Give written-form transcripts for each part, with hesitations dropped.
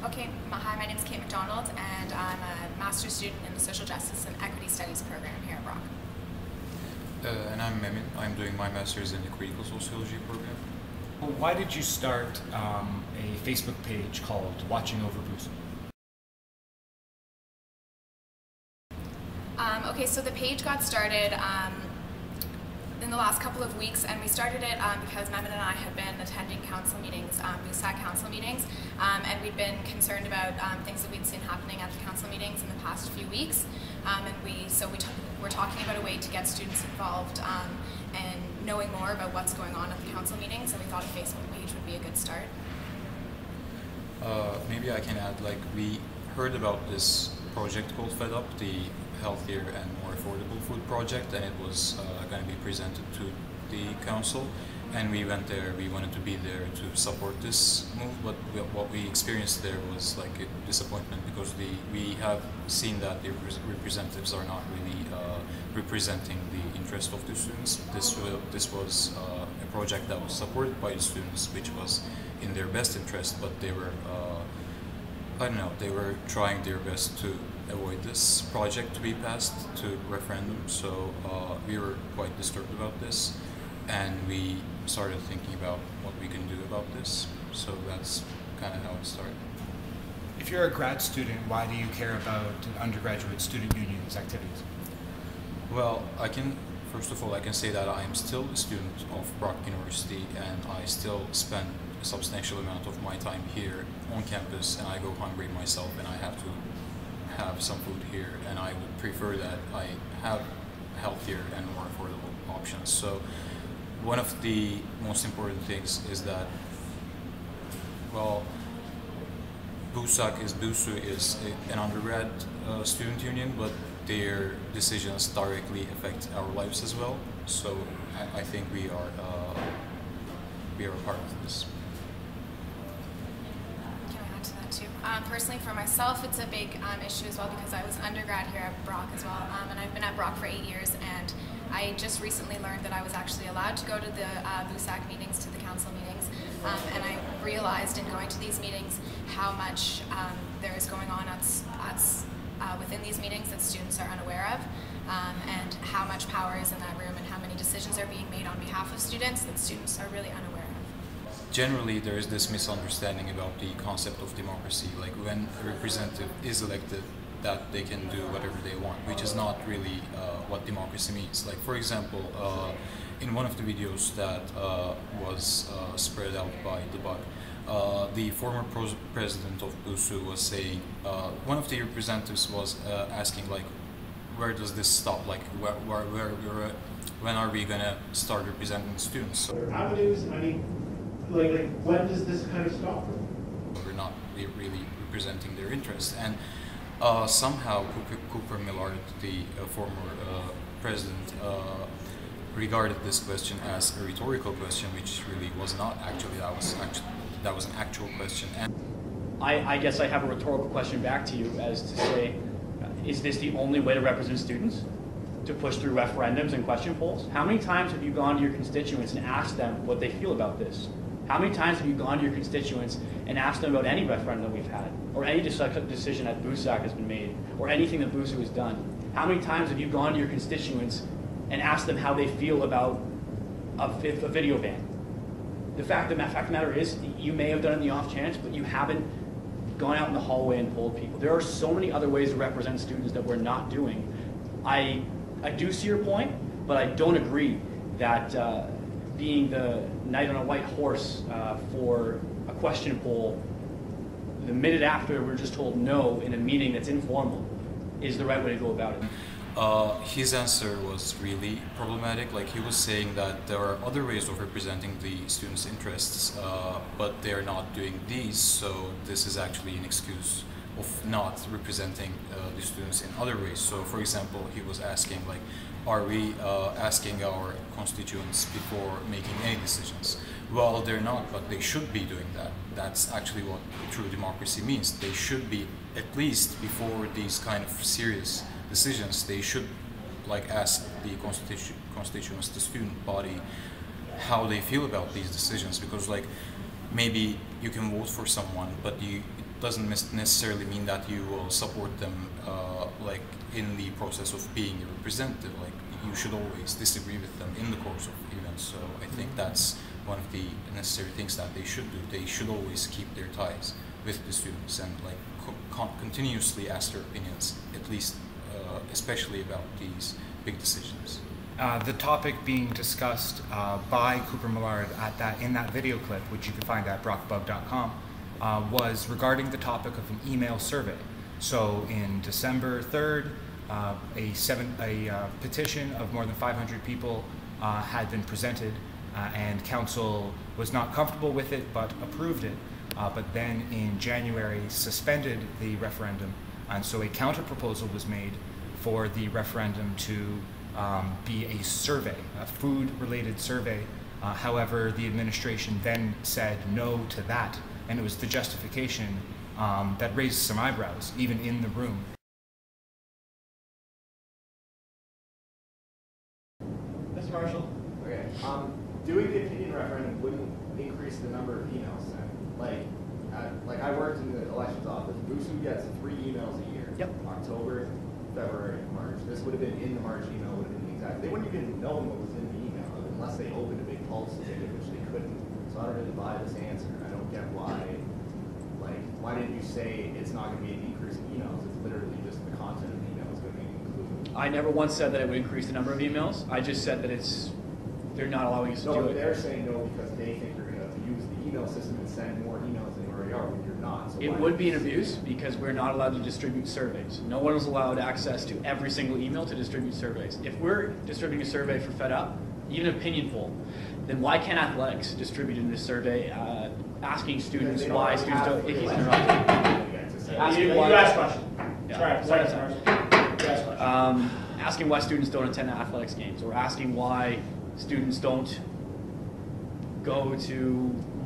Okay, hi, my name is Kate McDonald, and I'm a master's student in the Social Justice and Equity Studies program here at Brock. And I'm Memin. I'm doing my master's in the Critical Sociology program. Why did you start a Facebook page called Watching Over Busu? Okay, so the page got started in the last couple of weeks, and we started it because Memin and I had been attending council meetings, VPUA council meetings, and we'd been concerned about things that we'd seen happening at the council meetings in the past few weeks, and we're talking about a way to get students involved and knowing more about what's going on at the council meetings, and we thought a Facebook page would be a good start. Maybe I can add, we heard about this project called Fed Up, the healthier and more affordable food project, and it was going to be presented to the council, and we went there. We wanted to be there to support this move, but what we experienced there was like a disappointment, because we have seen that the representatives are not really representing the interest of the students. This was a project that was supported by the students, which was in their best interest, but they were I don't know, they were trying their best to avoid this project to be passed to referendum, so we were quite disturbed about this, and we started thinking about what we can do about this, so that's kind of how it started. If you're a grad student, why do you care about an undergraduate student union's activities? Well, first of all, I can say that I am still a student of Brock University, and I still spend a substantial amount of my time here on campus, and I go hungry myself, and I have to have some food here, and I would prefer that I have healthier and more affordable options. So one of the most important things is that, well, BUSU is an undergrad student union, but their decisions directly affect our lives as well. So I think we are a part of this. Can I add to that too? Personally, for myself, it's a big issue as well, because I was an undergrad here at Brock as well, and I've been at Brock for 8 years, and I just recently learned that I was actually allowed to go to the VPUA meetings, to the council meetings, and I realized in going to these meetings how much there is going on within these meetings that students are unaware of, and how much power is in that room, and how many decisions are being made on behalf of students that students are really unaware of. Generally, there is this misunderstanding about the concept of democracy, like when a representative is elected, that they can do whatever they want, which is not really what democracy means. Like, for example, in one of the videos that was spread out by the bug, the former president of BUSU was saying, one of the representatives was asking, like, where does this stop? Like, when are we gonna start representing students? So avenues, I mean, like when does this kind of stop? We're not really representing their interests, and somehow Cooper Millard, the former president, regarded this question as a rhetorical question, which really was not actually. That was an actual question. And I guess I have a rhetorical question back to you, as to say, is this the only way to represent students? To push through referendums and question polls? How many times have you gone to your constituents and asked them what they feel about this? How many times have you gone to your constituents and asked them about any referendum we've had, or any decision that BUSU has been made, or anything that BUSU has done? How many times have you gone to your constituents and asked them how they feel about a video ban? The fact of the matter is, you may have done it in the off chance, but you haven't gone out in the hallway and polled people. There are so many other ways to represent students that we're not doing. I do see your point, but I don't agree that being the knight on a white horse for a question poll the minute after we're just told no in a meeting that's informal is the right way to go about it. His answer was really problematic. Like, he was saying that there are other ways of representing the students' interests, but they're not doing these, so this is actually an excuse of not representing the students in other ways. So, for example, he was asking, like, are we asking our constituents before making any decisions? Well, they're not, but they should be doing that. That's actually what true democracy means. They should be, at least before these kind of serious decisions, they should ask the constituents, the student body, how they feel about these decisions, because maybe you can vote for someone, but doesn't necessarily mean that you will support them like in the process of being a representative. Like, you should always disagree with them in the course of events. So I think that's one of the necessary things that they should do. They should always keep their ties with the students and like continuously ask their opinions, at least especially about these big decisions. The topic being discussed by Cooper Millard in that video clip, which you can find at brockbug.com, was regarding the topic of an email survey. So in December 3rd, a petition of more than 500 people had been presented, and council was not comfortable with it but approved it. But then in January suspended the referendum, and so a counter proposal was made for the referendum to be a survey, a food-related survey. However, the administration then said no to that, and it was the justification that raised some eyebrows, even in the room. Mr. Marshall? Okay. Doing the opinion referendum wouldn't increase the number of emails then. Like I worked in the elections office. BUSU gets 3 emails a year. Yep. October, February, March. This would have been in the March email. Would have been the exact. They wouldn't even know what was in the email unless they opened a big pulse ticket, which they couldn't. So I don't really buy this answer. I don't get why. Like, why didn't you say it's not going to be a decrease in emails? It's literally just the content of the email is going to be included. I never once said that it would increase the number of emails. I just said that they're not allowing us to do it. They're saying no because they think you're going to use the email system and send more emails than you already are when you're not. So it would be an abuse because we're not allowed to distribute surveys. No one is allowed access to every single email to distribute surveys. If we're distributing a survey for Fed Up, even an opinion poll, then why can't athletics distribute in this survey asking students why students don't? If he's interrupted. You asked question. Yeah. Sorry, sorry. Asking why students don't attend athletics games, or asking why students don't go to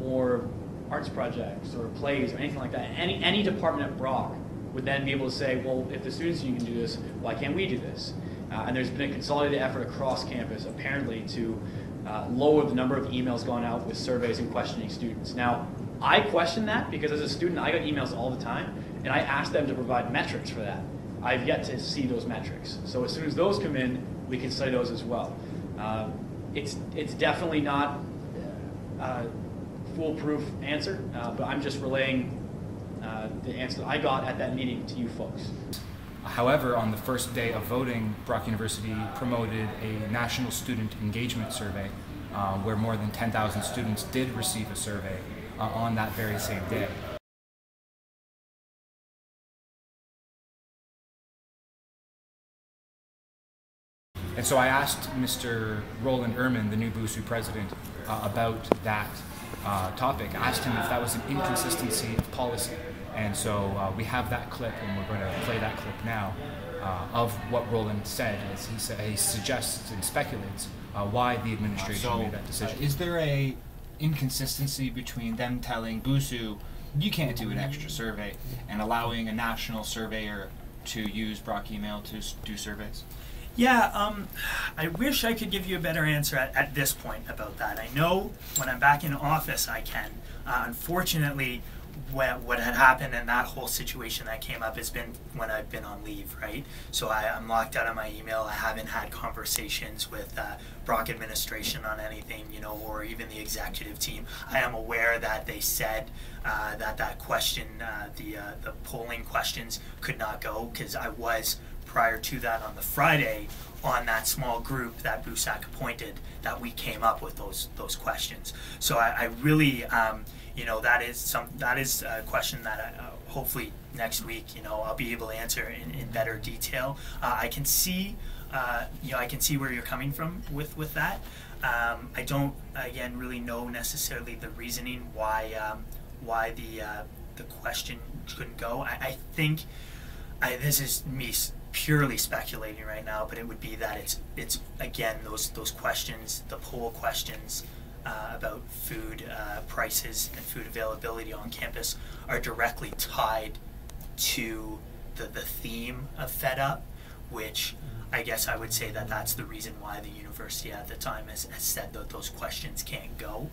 more arts projects or plays or anything like that. Any department at Brock would then be able to say, well, if the students union can do this, why can't we do this? And there's been a consolidated effort across campus, apparently, to lower the number of emails going out with surveys and questioning students. Now, I question that because as a student, I got emails all the time, and I asked them to provide metrics for that. I've yet to see those metrics. So as soon as those come in, we can study those as well. It's definitely not a foolproof answer, but I'm just relaying the answer that I got at that meeting to you folks. However, on the first day of voting, Brock University promoted a national student engagement survey where more than 10,000 students did receive a survey on that very same day. And so I asked Mr. Roland Erman, the new BUSU president, about that topic. I asked him if that was an inconsistency of policy. And so we have that clip, and we're going to play that clip now of what Roland said, as he suggests and speculates why the administration made that decision. Is there a inconsistency between them telling BUSU, you can't do an extra survey, and allowing a national surveyor to use Brock email to do surveys? Yeah, I wish I could give you a better answer at this point about that. I know when I'm back in office I can. Unfortunately, what had happened in that whole situation that came up has been when I've been on leave, right? So I'm locked out of my email. I haven't had conversations with Brock administration on anything, or even the executive team. I am aware that they said that question, the polling questions could not go because I was prior to that on the Friday on that small group that BUSAC appointed that we came up with those questions. So I really, that is a question that hopefully next week, I'll be able to answer in better detail. I can see, I can see where you're coming from with that. I don't, again, really know necessarily the reasoning why the question couldn't go. I think this is me purely speculating right now, but it would be that it's again those questions, the poll questions about food prices and food availability on campus are directly tied to the theme of Fed Up, which I guess I would say that's the reason why the university at the time has said that those questions can't go.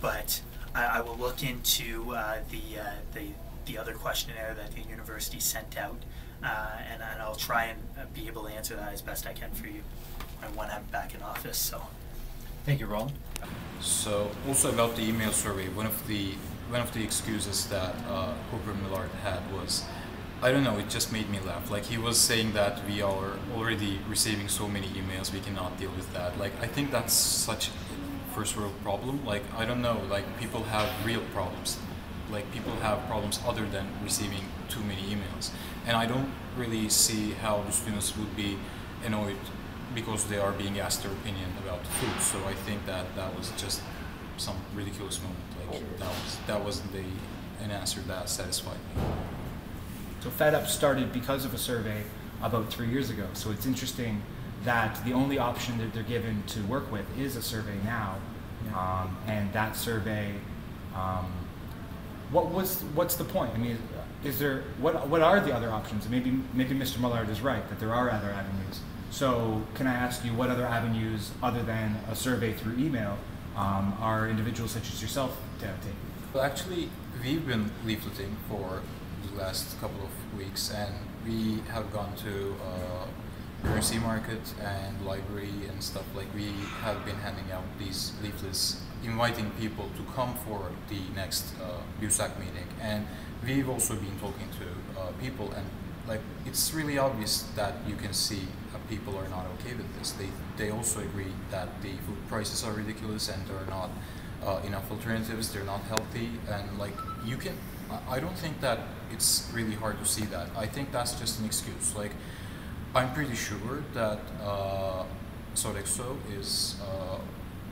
But I will look into the the other questionnaire that the university sent out, and I'll try and be able to answer that as best I can for you when I'm back in office. So, Thank you, Roland. So also about the email survey, one of the excuses that Cooper Millard had was, I don't know, it just made me laugh. Like, he was saying that we are already receiving so many emails, we cannot deal with that. Like, I think that's such a first world problem. Like, I don't know, like, people have real problems. Like, people have problems other than receiving too many emails. And I don't really see how the students would be annoyed because they are being asked their opinion about the food. So I think that was just some ridiculous moment. Like, that wasn't an answer that satisfied me. So Fed Up started because of a survey about 3 years ago. So it's interesting that the only option that they're given to work with is a survey now. And that survey, what's the point? I mean, is there, what are the other options? Maybe Mr. Millard is right, that there are other avenues. So can I ask you what other avenues other than a survey through email are individuals such as yourself to take? Well, actually, we've been leafleting for the last couple of weeks, and we have gone to currency market and library and stuff. Like, we have been handing out these leaflets, inviting people to come for the next BUSAC meeting. And we've also been talking to people, and like, it's really obvious that you can see people are not okay with this. They also agree that the food prices are ridiculous and there are not enough alternatives, they're not healthy, and like, you can, I don't think that it's really hard to see that. I think that's just an excuse. Like, I'm pretty sure that Sodexo is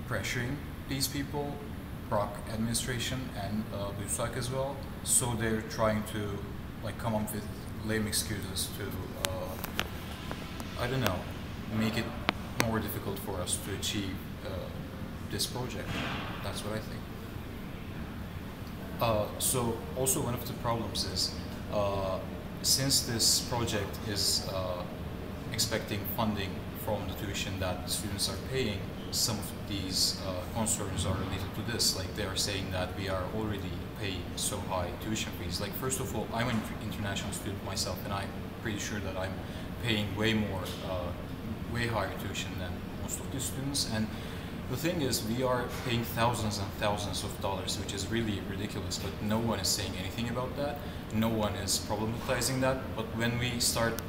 pressuring these people, Brock administration and BUSAC as well, so they're trying to like come up with lame excuses to I don't know, make it more difficult for us to achieve this project. That's what I think. So also one of the problems is, since this project is expecting funding from the tuition that students are paying, some of these concerns are related to this. Like, they are saying that we are already paying so high tuition fees. Like, first of all, I'm an international student myself, and I'm pretty sure that I'm paying way higher tuition than most of the students. And the thing is, we are paying thousands and thousands of dollars, which is really ridiculous, but no one is saying anything about that. No one is problematizing that. But when we start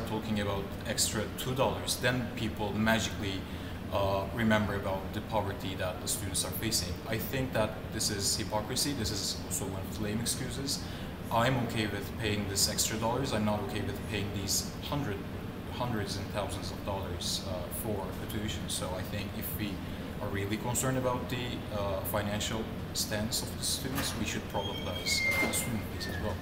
talking about extra $2, then people magically remember about the poverty that the students are facing. I think that this is hypocrisy. This is also one of the lame excuses. I'm okay with paying this extra dollars. I'm not okay with paying these hundreds and thousands of dollars for a tuition. So I think if we are really concerned about the financial stance of the students, we should problematize the student fees as well.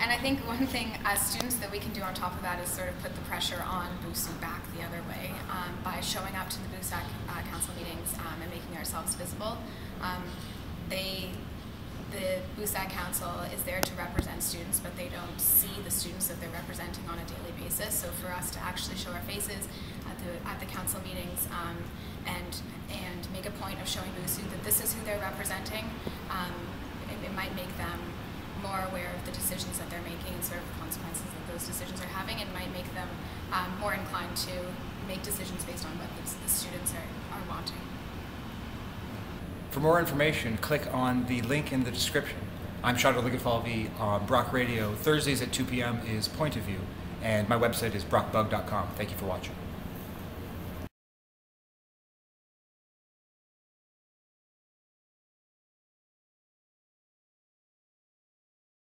And I think one thing as students that we can do on top of that is sort of put the pressure on BUSU back the other way by showing up to the BUSAC council meetings and making ourselves visible. The BUSAC council is there to represent students, but they don't see the students that they're representing on a daily basis. So for us to actually show our faces at the council meetings and make a point of showing BUSU that this is who they're representing, it might make them more aware of the decisions that they're making and sort of the consequences that those decisions are having, and might make them more inclined to make decisions based on what the students are wanting. For more information, click on the link in the description. I'm Shadar Ligatfalvi on Brock Radio. Thursdays at 2 p.m. is Point of View, and my website is brockbug.com. Thank you for watching.